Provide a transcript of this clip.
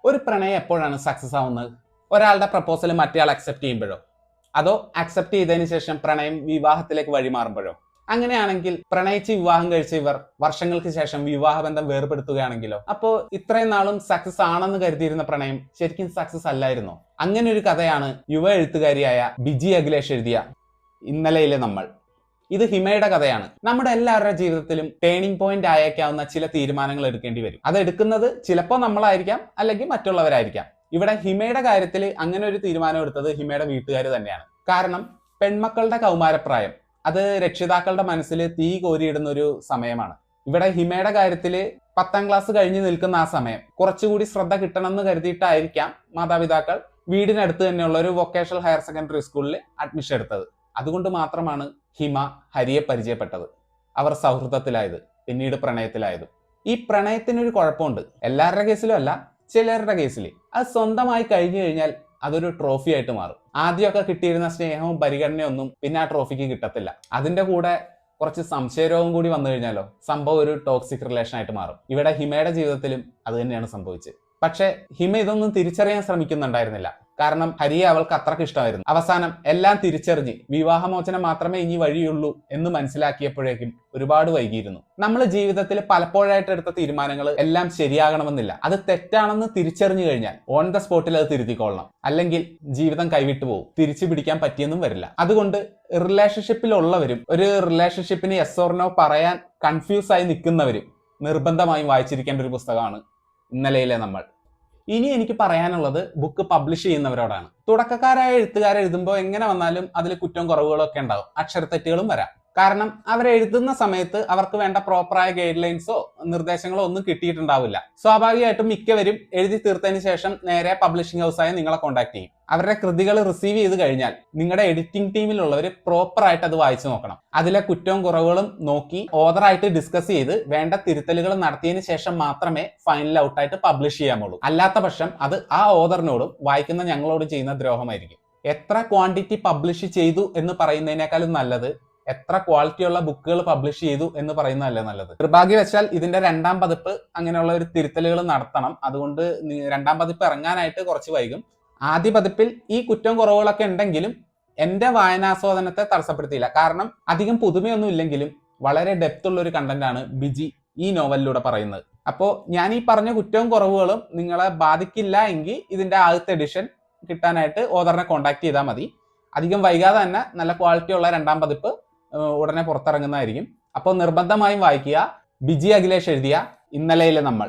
ഒരു പ്രണയം എപ്പോഴാണ് സക്സസ് ആവുന്നത്? ഒരാളുടെ പ്രപ്പോസൽ മറ്റേയാൾ അക്സെപ്റ്റ് ചെയ്യുമ്പോഴോ, അതോ അക്സെപ്റ്റ് ചെയ്തതിന് ശേഷം പ്രണയം വിവാഹത്തിലേക്ക് വഴിമാറുമ്പോഴോ? അങ്ങനെയാണെങ്കിൽ പ്രണയിച്ച് വിവാഹം കഴിച്ച ഇവർ വർഷങ്ങൾക്ക് ശേഷം വിവാഹബന്ധം വേർപെടുത്തുകയാണെങ്കിലോ? അപ്പോ ഇത്രയും നാളും സക്സസ് ആണെന്ന് കരുതിയിരുന്ന പ്രണയം ശരിക്കും സക്സസ് അല്ലായിരുന്നോ? അങ്ങനെ ഒരു കഥയാണ് യുവ എഴുത്തുകാരിയായ ബിജി അഖിലേഷ് എഴുതിയ ഇന്നലെയിലെ നമ്മൾ. ഇത് ഹിമയുടെ കഥയാണ്. നമ്മുടെ എല്ലാവരുടെ ജീവിതത്തിലും ടേണിംഗ് പോയിന്റ് ആയേക്കാവുന്ന ചില തീരുമാനങ്ങൾ എടുക്കേണ്ടി വരും. അത് എടുക്കുന്നത് ചിലപ്പോൾ നമ്മളായിരിക്കാം, അല്ലെങ്കിൽ മറ്റുള്ളവരായിരിക്കാം. ഇവിടെ ഹിമയുടെ കാര്യത്തിൽ അങ്ങനെ ഒരു തീരുമാനം എടുത്തത് ഹിമയുടെ വീട്ടുകാർ തന്നെയാണ്. കാരണം പെൺമക്കളുടെ കൗമാരപ്രായം അത് രക്ഷിതാക്കളുടെ മനസ്സിൽ തീ കോരിയിടുന്ന ഒരു സമയമാണ്. ഇവിടെ ഹിമയുടെ കാര്യത്തിൽ 10ാം ക്ലാസ് കഴിഞ്ഞ് നിൽക്കുന്ന ആ സമയം കുറച്ചുകൂടി ശ്രദ്ധ കിട്ടണമെന്ന് കരുതിയിട്ടായിരിക്കാം മാതാപിതാക്കൾ വീടിനടുത്ത് തന്നെയുള്ള ഒരു വൊക്കേഷണൽ ഹയർ സെക്കൻഡറി സ്കൂളിൽ അഡ്മിഷൻ എടുത്തത്. അതുകൊണ്ട് മാത്രമാണ് ഹിമ ഹരിയെ പരിചയപ്പെട്ടത്. അവർ സൗഹൃദത്തിലായത്, പിന്നീട് പ്രണയത്തിലായത്. ഈ പ്രണയത്തിനൊരു കുഴപ്പമുണ്ട്. എല്ലാവരുടെ കേസിലും അല്ല, ചിലരുടെ കേസിൽ അത് സ്വന്തമായി കഴിഞ്ഞു കഴിഞ്ഞാൽ അതൊരു ട്രോഫി ആയിട്ട് മാറും. ആദ്യമൊക്കെ കിട്ടിയിരുന്ന സ്നേഹവും പരിഗണനയൊന്നും പിന്നെ ആ ട്രോഫിക്ക് കിട്ടത്തില്ല. അതിന്റെ കൂടെ കുറച്ച് സംശയരോഗം കൂടി വന്നു കഴിഞ്ഞാലോ സംഭവം ഒരു ടോക്സിക് റിലേഷൻ ആയിട്ട് മാറും. ഇവിടെ ഹിമയുടെ ജീവിതത്തിലും അത് തന്നെയാണ് സംഭവിച്ചത്. പക്ഷെ ഹിമ ഇതൊന്നും തിരിച്ചറിയാൻ ശ്രമിക്കുന്നുണ്ടായിരുന്നില്ല. കാരണം ഹരിയെ അവൾക്ക് അത്രക്ക് ഇഷ്ടമായിരുന്നു. അവസാനം എല്ലാം തിരിച്ചറിഞ്ഞ് വിവാഹമോചനം മാത്രമേ ഇനി വഴിയുള്ളൂ എന്ന് മനസ്സിലാക്കിയപ്പോഴേക്കും ഒരുപാട് വൈകിയിരുന്നു. നമ്മൾ ജീവിതത്തിൽ പലപ്പോഴായിട്ട് എടുത്ത തീരുമാനങ്ങൾ എല്ലാം ശരിയാകണമെന്നില്ല. അത് തെറ്റാണെന്ന് തിരിച്ചറിഞ്ഞു കഴിഞ്ഞാൽ ഓൺ ദ സ്പോട്ടിൽ അത് തിരുത്തിക്കൊള്ളണം. അല്ലെങ്കിൽ ജീവിതം കൈവിട്ടു പോകും, തിരിച്ചു പിടിക്കാൻ പറ്റിയെന്നും വരില്ല. അതുകൊണ്ട് റിലേഷൻഷിപ്പിലുള്ളവരും ഒരു റിലേഷൻഷിപ്പിന് യെസ് ഓർ നോ പറയാൻ കൺഫ്യൂസ് ആയി നിൽക്കുന്നവരും നിർബന്ധമായും വായിച്ചിരിക്കേണ്ട ഒരു പുസ്തകമാണ് ഇന്നലെയിലെ നമ്മൾ. ഇനി എനിക്ക് പറയാനുള്ളത് ബുക്ക് പബ്ലിഷ് ചെയ്യുന്നവരോടാണ്. തുടക്കക്കാരായ എഴുത്തുകാരെ എഴുതുമ്പോൾ എങ്ങനെ വന്നാലും അതിൽ കുറ്റവും കുറവുകളൊക്കെ ഉണ്ടാവും, അക്ഷരത്തെറ്റുകളും വരാം. കാരണം അവരെഴുതുന്ന സമയത്ത് അവർക്ക് വേണ്ട പ്രോപ്പറായ ഗൈഡ് ലൈൻസോ നിർദ്ദേശങ്ങളോ ഒന്നും കിട്ടിയിട്ടുണ്ടാവില്ല. സ്വാഭാവികമായിട്ടും മിക്കവരും എഴുതി തീർത്തതിന് ശേഷം നേരെ പബ്ലിഷിംഗ് ഹൗസായ നിങ്ങളെ കോൺടാക്ട് ചെയ്യും. അവരുടെ കൃതികൾ റിസീവ് ചെയ്ത് കഴിഞ്ഞാൽ നിങ്ങളുടെ എഡിറ്റിംഗ് ടീമിലുള്ളവർ പ്രോപ്പറായിട്ട് അത് വായിച്ചു നോക്കണം. അതിലെ കുറ്റവും കുറവുകളും നോക്കി ഓതറായിട്ട് ഡിസ്കസ് ചെയ്ത് വേണ്ട തിരുത്തലുകൾ നടത്തിയതിന് ശേഷം മാത്രമേ ഫൈനൽ ഔട്ടായിട്ട് പബ്ലിഷ് ചെയ്യാമുള്ളൂ. അല്ലാത്ത പക്ഷം അത് ആ ഓതറിനോടും വായിക്കുന്ന ഞങ്ങളോടും ചെയ്യുന്ന ദ്രോഹമായിരിക്കും. എത്ര ക്വാണ്ടിറ്റി പബ്ലിഷ് ചെയ്തു എന്ന് പറയുന്നതിനേക്കാളും നല്ലത് എത്ര ക്വാളിറ്റിയുള്ള ബുക്കുകൾ പബ്ലിഷ് ചെയ്തു എന്ന് പറയുന്നതല്ലേ നല്ലത്. നിർഭാഗ്യവശാൽ ഇതിന്റെ 2ാം പതിപ്പ് അങ്ങനെയുള്ള ഒരു തിരുത്തലുകൾ നടത്തണം. അതുകൊണ്ട് 2ാം പതിപ്പ് ഇറങ്ങാനായിട്ട് കുറച്ച് വൈകും. ആദ്യ പതിപ്പിൽ ഈ കുറ്റവും കുറവുകളൊക്കെ ഉണ്ടെങ്കിലും എന്റെ വായനാസ്വാദനത്തെ തടസ്സപ്പെടുത്തിയില്ല. കാരണം അധികം പുതുമയൊന്നും ഇല്ലെങ്കിലും വളരെ ഡെപ്ത് ഉള്ള ഒരു കണ്ടന്റാണ് ബിജി ഈ നോവലിലൂടെ പറയുന്നത്. അപ്പോൾ ഞാൻ ഈ പറഞ്ഞ കുറ്റവും കുറവുകളും നിങ്ങളെ ബാധിക്കില്ല എങ്കിൽ ഇതിന്റെ ആദ്യത്തെ എഡിഷൻ കിട്ടാനായിട്ട് ഓതറിനെ കോൺടാക്ട് ചെയ്താൽ മതി. അധികം വൈകാതെ തന്നെ നല്ല ക്വാളിറ്റിയുള്ള 2ാം പതിപ്പ് ഉടനെ പുറത്തിറങ്ങുന്നതായിരിക്കും. അപ്പോൾ നിർബന്ധമായും വായിക്കുക ബിജി അഖിലേഷ് എഴുതിയ ഇന്നലെയിലെ നമ്മൾ.